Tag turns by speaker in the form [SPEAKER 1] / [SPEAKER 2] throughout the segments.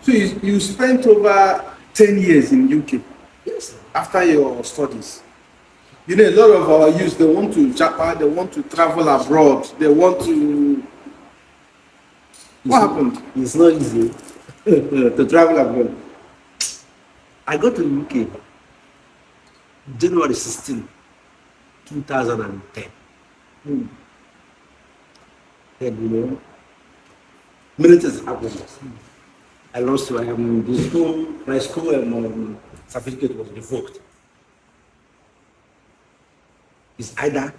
[SPEAKER 1] So you spent over 10 years in UK
[SPEAKER 2] Yes.
[SPEAKER 1] after your studies. You know, a lot of our youth, they want to Japan, they want to travel abroad, they want to. What happened?
[SPEAKER 2] It's not easy to travel abroad. I got to UK January 16, 2010.
[SPEAKER 1] Hmm.
[SPEAKER 2] Then, many things happened. I lost the school, my school certificate was revoked. It's either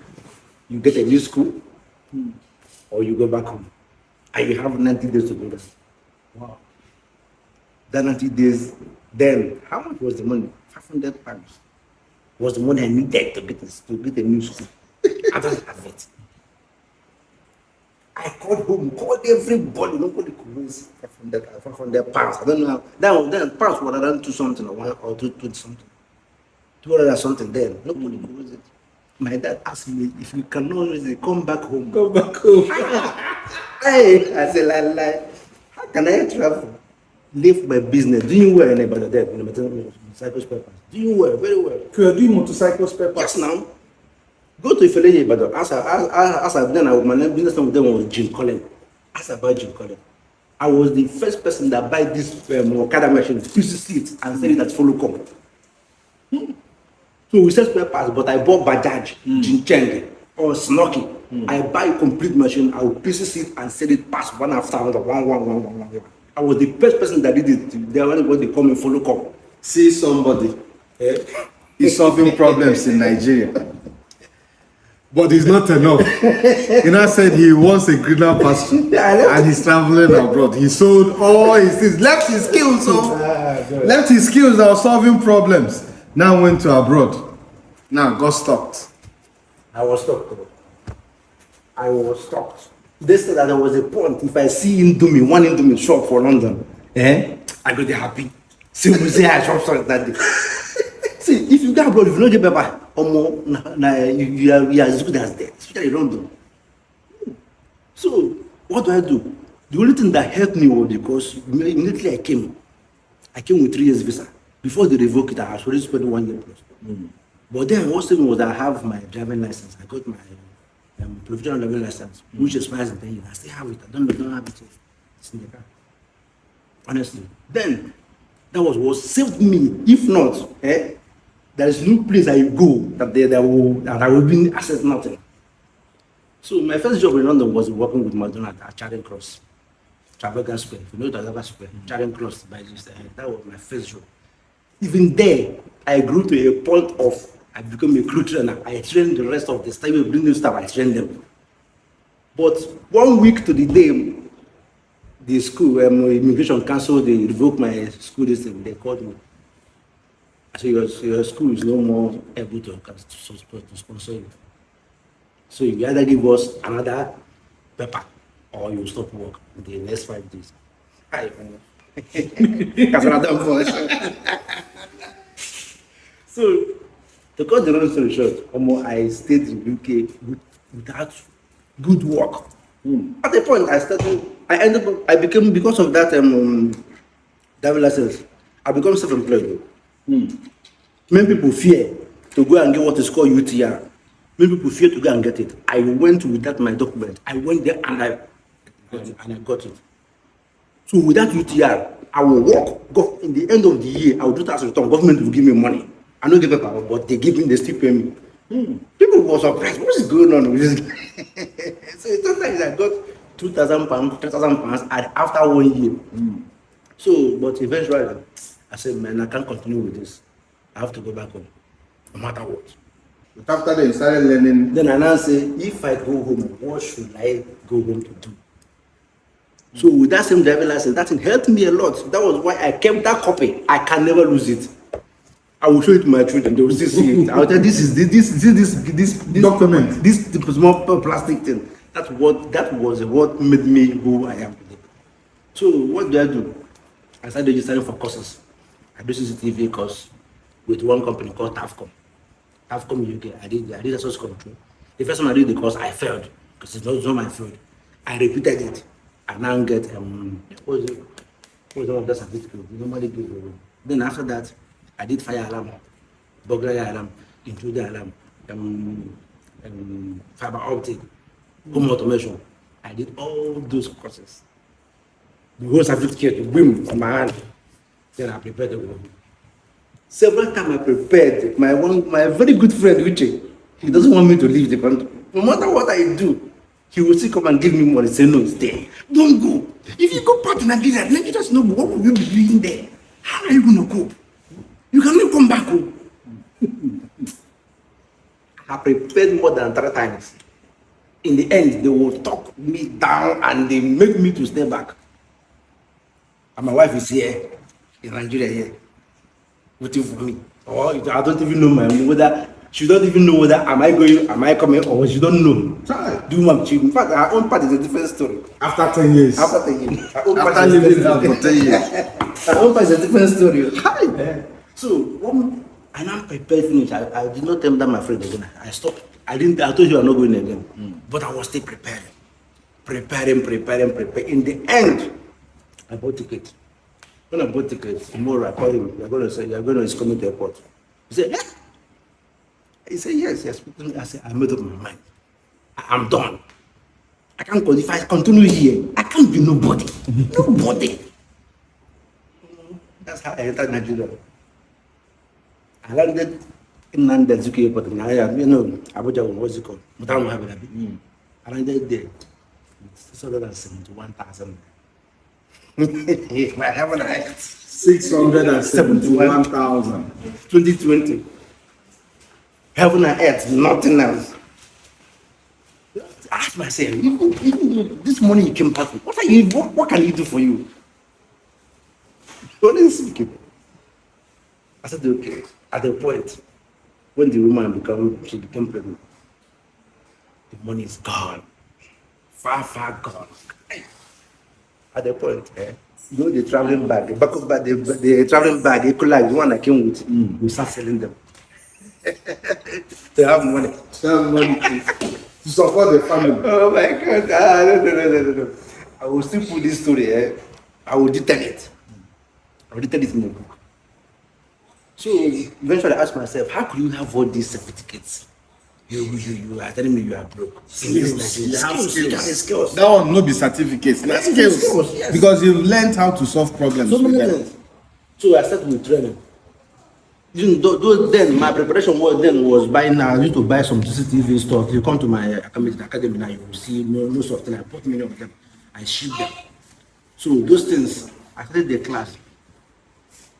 [SPEAKER 2] you get a new school or you go back home. And you have 90 days to do that.
[SPEAKER 1] Wow.
[SPEAKER 2] That 90 days, then how much was the money? 500 pounds was the money I needed to get a new school. I don't have it. I called home, called everybody, nobody could raise 500 pounds. I don't know. Then pounds were around 2 something or 2 something. 200 or something then. Nobody could raise it. My dad asked me, if you cannot raise it, come back home.
[SPEAKER 1] Go back home.
[SPEAKER 2] I said, like, how can I travel? Leave my business, doing well in about that, in the motorcycle spare parts. Doing well, very well.
[SPEAKER 1] So you're doing motorcycle spare parts?
[SPEAKER 2] Yes, now. Go to Ifele, but as I then my business with them was Jim Collin. As I buy Jim Collin, I was the first person that buy this Okada machine, pieces it and sell it at Folocom. So we sell spare parts, but I bought Bajaj, Jincheng, or Snocky. I buy a complete machine, I will pieces it and sell it past one after another, one. I was the first person that did it. They were what they call me Folocom.
[SPEAKER 1] See somebody is solving problems in Nigeria. But it's not enough. He now said he wants a greener pasture and he's traveling abroad. He sold all his things, left his skills, left his skills that were solving problems. Now went to abroad. Now got stopped.
[SPEAKER 2] I was stopped. They said that there was a point, if I see one Indomie shop for London, I go there happy. See, we say I shop that day. See, if you go abroad, if you don't get paper, you are as good as that, especially in London. So, what do? The only thing that helped me was because immediately I came with 3 years visa. Before they revoke it, I was already spending 1 year plus. But then what happened was I have my driving license. I got my provisional driving license, which expires in 10 years. I still have it. I don't have it yet. It's in the car. Honestly. Then, that was what saved me. If not, there is no place I go that I will be access nothing. So my first job in London was working with McDonald's at Charing Cross, Trafalgar Square. If you know Trafalgar Square, Charing Cross by this. That was my first job. Even there, I grew to a point of I became a crew trainer. I trained the rest of the staff. We bring new staff. I trained them. But 1 week to the day, the school immigration council they revoked my school distance. They called me. I said your school is no more able to sponsor you. So you either give us another paper or you stop work in the next 5 days. That's another voice. So to cut the long story short, I stayed in UK without good work. At the point I became because of that driving license, I become self-employed. Many people fear to go and get what is called UTR. Many people fear to go and get it. I went without my document. I went there and I got it. So without UTR, I will work. Go in the end of the year, I will do tax return. Government will give me money. I don't give a power, but they give me, they still pay me. People were surprised. What is going on with this? So sometimes I got 2,000 pounds, 3,000 pounds after 1 year. So, but eventually, I said, man, I can't continue with this. I have to go back home, no matter what.
[SPEAKER 1] But after that, you started learning.
[SPEAKER 2] Then I now say, if I go home, what should I go home to do? So with that same driving license, that thing helped me a lot. That was why I kept that copy. I can never lose it. I will show it to my children. They will still see it. I will tell this
[SPEAKER 1] document.
[SPEAKER 2] This small plastic thing. That was what made me who I am today. So what do? I started registering for courses. I do CCTV course with one company called TAFCOM. TAFCOM UK. I did access control. The first time I did the course, I failed because it's not my field. I repeated it. I now get was one of the certificates. You normally give away. Then after that, I did fire alarm, burglary alarm, intruder alarm, fiber optic, home automation. I did all those courses. The whole certificate, boom, on my hand. Then I prepared the work. Several times I prepared. My very good friend, Uche, he doesn't want me to leave the country. No matter what I do, he will still come and give me money. Say, no, stay. Don't go. If you go back to Nigeria, let me just know what will you be doing there. How are you going to go? You cannot come back home. I prepared more than 3 times. In the end, they will talk me down and they make me to stay back. And my wife is here in Nigeria here, waiting for me. Or I don't even know whether she don't even know whether am I coming, or she don't know. Do my in fact, our own part is a different story.
[SPEAKER 1] After 10 years.
[SPEAKER 2] After 10 years.
[SPEAKER 1] After living there for 10 years.
[SPEAKER 2] Our own part is a different story. Hi. So when I now prepared finish, I did not tell them my friend again. I stopped. I told you I'm not going again. But I was still preparing. In the end, I bought ticket. When I bought ticket, tomorrow I called him. You're going to come to the airport. He said, yeah. He said, yes. I said, I made up my mind. I'm done. I can't go. If I continue here, I can't be nobody. Nobody. That's how I entered Nigeria. I landed in Nanda Zuki Airport. Abuja, what's it called? I landed there with 671,000.
[SPEAKER 1] 671,000.
[SPEAKER 2] 2020. Heaven and earth, nothing else. I asked myself, even this morning you came back, what can he do for you? Honestly speaking, I said, okay, at the point when the woman became pregnant, the money is gone. Far gone. At the point, the traveling bag, the back of bag, the traveling bag, the one I came with, we start selling them. To have money.
[SPEAKER 1] To support the family.
[SPEAKER 2] Oh my God. No. I will still put this story. I will detail it. I will detail it in the book. So eventually I asked myself, how could you have all these certificates? You are telling me you are broke.
[SPEAKER 1] Skills. That one no be certificates. That's skills.
[SPEAKER 2] Yes.
[SPEAKER 1] Because you've learned how to solve problems.
[SPEAKER 2] So many things. So I started with training. Then my preparation was buying. I used to buy some CCTV stuff. You come to my academy now, you will see most of them. I bought many of them. I ship them. So those things, I started the class.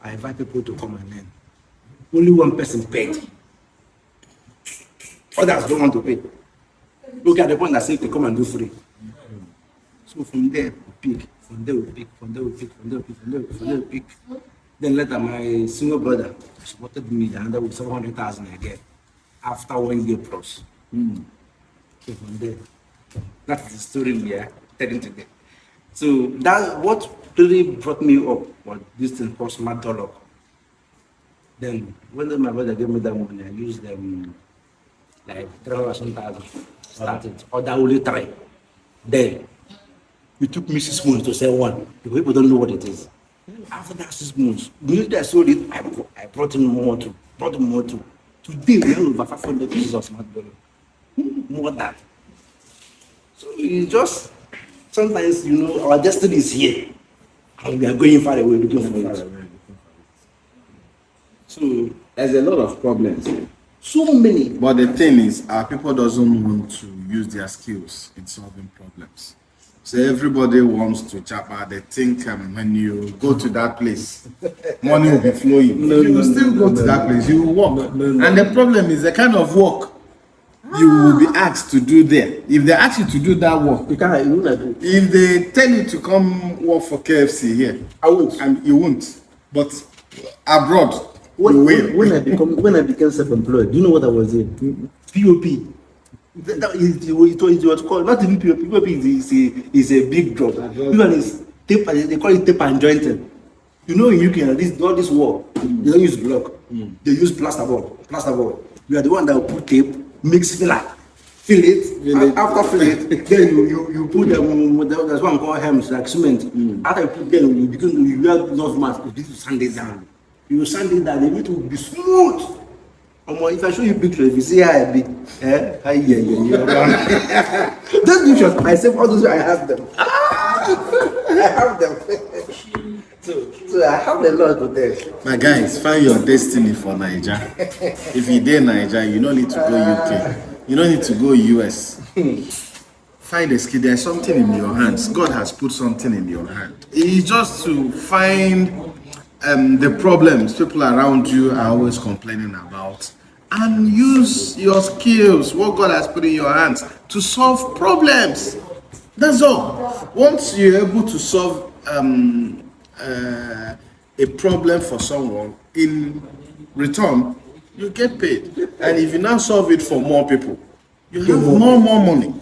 [SPEAKER 2] I invite people to come and learn. Only one person paid. Others don't want to pay. Look at the point that say they come and do free. So from there we pick. From there we pick. Then later my single brother supported me and with 700,000 again after 1 year plus. So from there, that's the story we are telling today. So that's what really brought me up was this thing called smart dollar. Then when my brother gave me that money, I used them like 300,000 started, or that only 3. Then it took me 6 months to sell one because people don't know what it is. After that 6 months, immediately I sold it, I brought in more too. Today we have over 500 pieces of smart dollar. More than that. So it's just sometimes our destiny is here. And we are going far away looking for it. So
[SPEAKER 1] There's a lot of problems.
[SPEAKER 2] so many.
[SPEAKER 1] But the thing is, our people doesn't want to use their skills in solving problems. So everybody wants to chop out. They think when you go to that place, money will be flowing. You will still go to that place. You will work. And the problem is the kind of work you will be asked to do there. If they ask you to do that work,
[SPEAKER 2] You can't. You won't do.
[SPEAKER 1] if they tell you to come work for KFC here,
[SPEAKER 2] I won't.
[SPEAKER 1] and you won't. But abroad, you will.
[SPEAKER 2] When I became self-employed, do you know what I was doing? POP. It was called not even POP. POP is a big job. Even is tape. They call it tape and jointing. In UK, all this work, they don't use block. They use plasterboard. You are the one that will put tape, mix filler, fillet. After fillet, then you put them. There's one called hems, like cement. After you put them, you begin to you have nose mask. You begin to sand it down. You sand it down. They need to be smooth. If I show you pictures, if you see how I be, those pictures, I save all those. I have them. I have them. So I have a lot to tell.
[SPEAKER 1] My guys, find your destiny for Niger. If you're there, Niger, you don't need to go UK. You don't need to go US. Find a skill. There's something in your hands. God has put something in your hand. It's just to find the problems people around you are always complaining about, and use your skills, what God has put in your hands, to solve problems. That's all. Once you're able to solve a problem for someone, in return you get paid, and if you now solve it for more people, you have more money.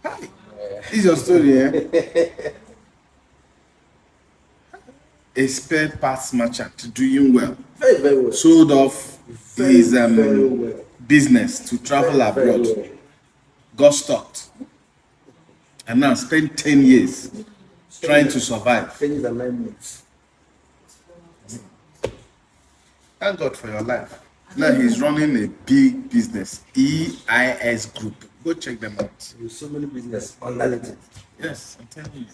[SPEAKER 1] Hi. This is your story, eh? A spare parts merchant doing well.
[SPEAKER 2] Very, very well.
[SPEAKER 1] Sold off his
[SPEAKER 2] very well.
[SPEAKER 1] business to travel abroad.
[SPEAKER 2] Well.
[SPEAKER 1] Got stopped. And now spent 10 years trying to survive.
[SPEAKER 2] 10 years and 9 months.
[SPEAKER 1] Thank God for your life. Now he's running a big business, EIS Group. Go check them out.
[SPEAKER 2] There's so many business underneath it.
[SPEAKER 1] Yes, I'm telling you.